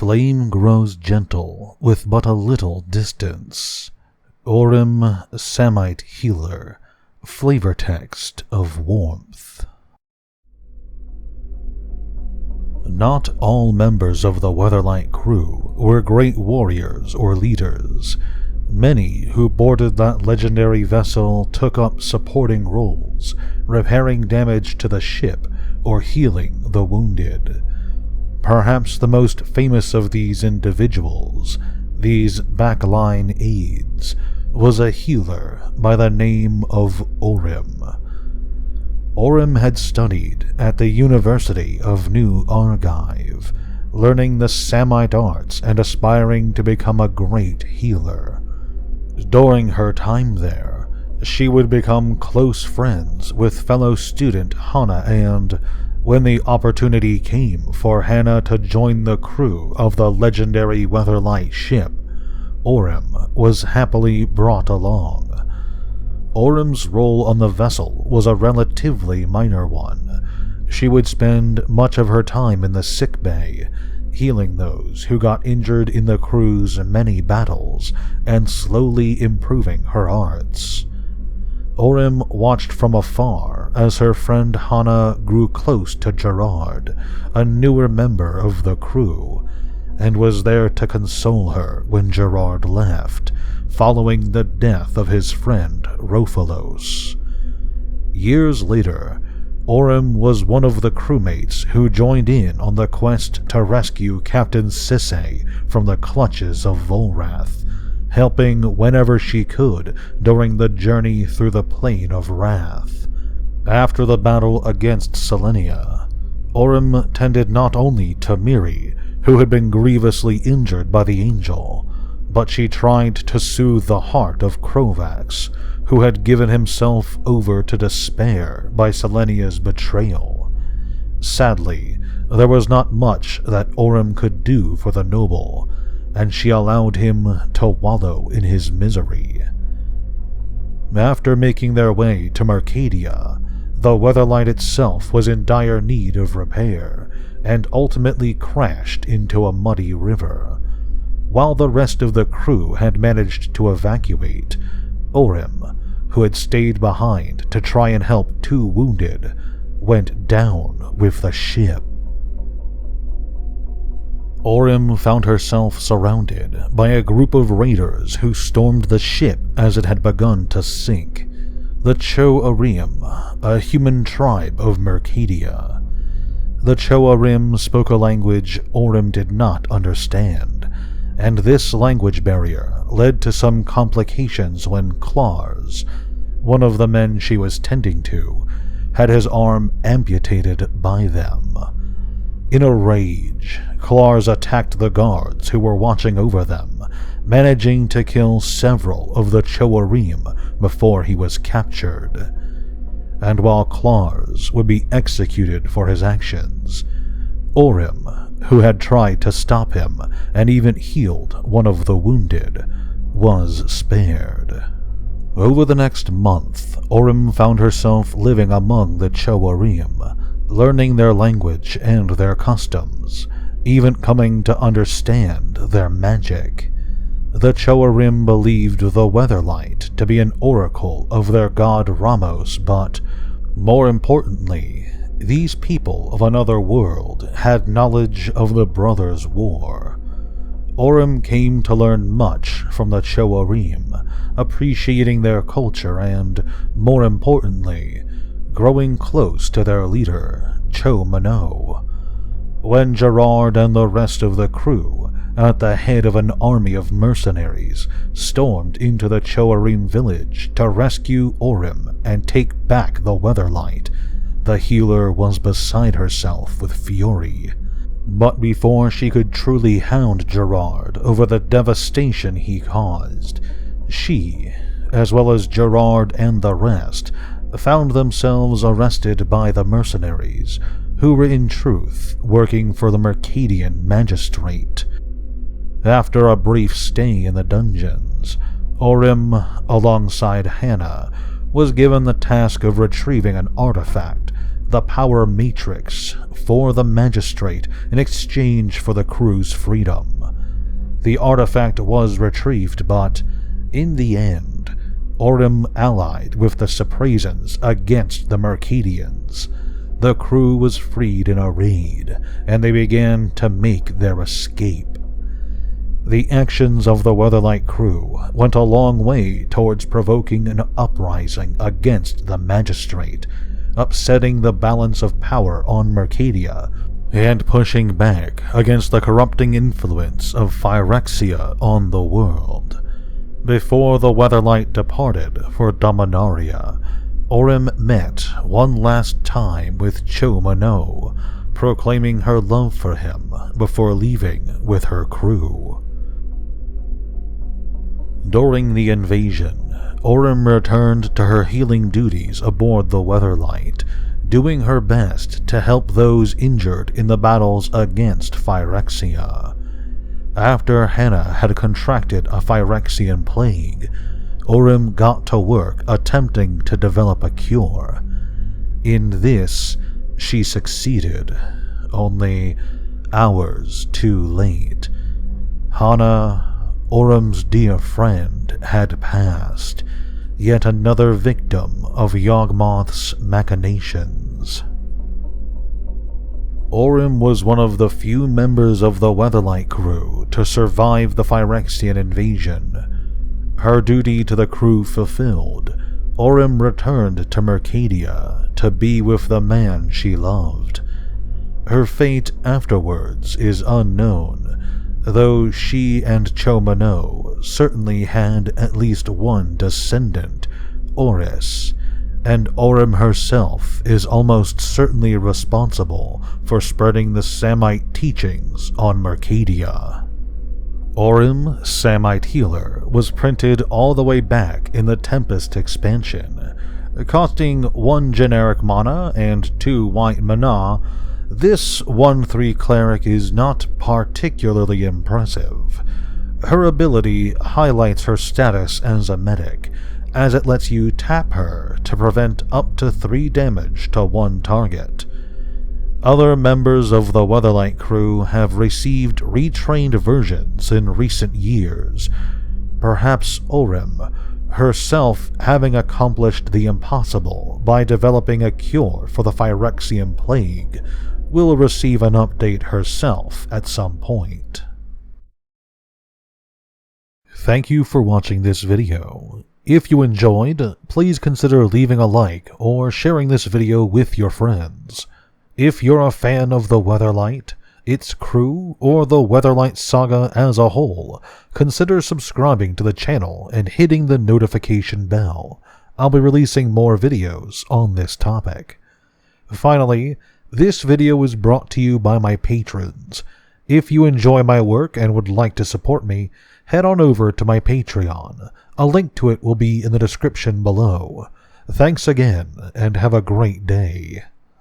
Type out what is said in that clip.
flame grows gentle with but a little distance. Orim, Samite Healer, flavor text of warmth. Not all members of the Weatherlight crew were great warriors or leaders. Many who boarded that legendary vessel took up supporting roles, repairing damage to the ship or healing the wounded. Perhaps the most famous of these individuals, these backline aides, was a healer by the name of Orim. Orim had studied at the University of New Argive, learning the Samite arts and aspiring to become a great healer. During her time there, she would become close friends with fellow student Hannah, and when the opportunity came for Hannah to join the crew of the legendary Weatherlight ship, Orim was happily brought along. Orim's role on the vessel was a relatively minor one. She would spend much of her time in the sick bay, healing those who got injured in the crew's many battles and slowly improving her arts. Orim watched from afar as her friend Hannah grew close to Gerard, a newer member of the crew, and was there to console her when Gerard left, following the death of his friend Vorthos. Years later, Orim was one of the crewmates who joined in on the quest to rescue Captain Sisse from the clutches of Volrath, helping whenever she could during the journey through the Plain of Wrath. After the battle against Selenia, Orim tended not only to Miri, who had been grievously injured by the Angel, but she tried to soothe the heart of Krovax, who had given himself over to despair by Selenia's betrayal. Sadly, there was not much that Orim could do for the noble, and she allowed him to wallow in his misery. After making their way to Mercadia, the Weatherlight itself was in dire need of repair, and ultimately crashed into a muddy river. While the rest of the crew had managed to evacuate, Orim, who had stayed behind to try and help two wounded, went down with the ship. Orim found herself surrounded by a group of raiders who stormed the ship as it had begun to sink. The Orim, a human tribe of Mercadia. The Orim spoke a language Orim did not understand, and this language barrier led to some complications when Klars, one of the men she was tending to, had his arm amputated by them. In a rage, Klars attacked the guards who were watching over them, managing to kill several of the Orim before he was captured. And while Klars would be executed for his actions, Orim, who had tried to stop him and even healed one of the wounded, was spared. Over the next month, Orim found herself living among the Orim, learning their language and their customs, even coming to understand their magic. The Orim believed the Weatherlight to be an oracle of their god Ramos, but, more importantly, these people of another world had knowledge of the Brothers' War. Orim came to learn much from the Orim, appreciating their culture and, more importantly, growing close to their leader, Mano. When Gerard and the rest of the crew, at the head of an army of mercenaries, stormed into the Orim village to rescue Orim and take back the Weatherlight, the healer was beside herself with fury. But before she could truly hound Gerard over the devastation he caused, she, as well as Gerard and the rest, found themselves arrested by the mercenaries, who were in truth working for the Mercadian magistrate. After a brief stay in the dungeons, Orim, alongside Hannah, was given the task of retrieving an artifact, the power matrix, for the magistrate in exchange for the crew's freedom. The artifact was retrieved, but in the end, Orim allied with the Suprasans against the Mercadians. The crew was freed in a raid, and they began to make their escape. The actions of the Weatherlight crew went a long way towards provoking an uprising against the magistrate, upsetting the balance of power on Mercadia, and pushing back against the corrupting influence of Phyrexia on the world. Before the Weatherlight departed for Dominaria, Orim met one last time with Cho-Mano, proclaiming her love for him before leaving with her crew. During the invasion, Orim returned to her healing duties aboard the Weatherlight, doing her best to help those injured in the battles against Phyrexia. After Hannah had contracted a Phyrexian plague, Orim got to work attempting to develop a cure. In this, she succeeded, only hours too late. Hannah, Orim's dear friend, had passed, yet another victim of Yawgmoth's machinations. Orim was one of the few members of the Weatherlight crew to survive the Phyrexian invasion. Her duty to the crew fulfilled, Orim returned to Mercadia to be with the man she loved. Her fate afterwards is unknown, though she and Cho-Mano certainly had at least one descendant, Oris, and Orim herself is almost certainly responsible for spreading the Samite teachings on Mercadia. Orim, Samite Healer, was printed all the way back in the Tempest expansion. Costing 1 generic mana and 2 white mana, this 1/3 cleric is not particularly impressive. Her ability highlights her status as a medic, as it lets you tap her to prevent up to 3 damage to one target. Other members of the Weatherlight crew have received retrained versions in recent years. Perhaps Orim, herself having accomplished the impossible by developing a cure for the Phyrexian plague, will receive an update herself at some point. Thank you for watching this video. If you enjoyed, please consider leaving a like or sharing this video with your friends. If you're a fan of the Weatherlight, its crew, or the Weatherlight saga as a whole, consider subscribing to the channel and hitting the notification bell. I'll be releasing more videos on this topic. Finally, this video is brought to you by my patrons. If you enjoy my work and would like to support me, head on over to my Patreon. A link to it will be in the description below. Thanks again, and have a great day.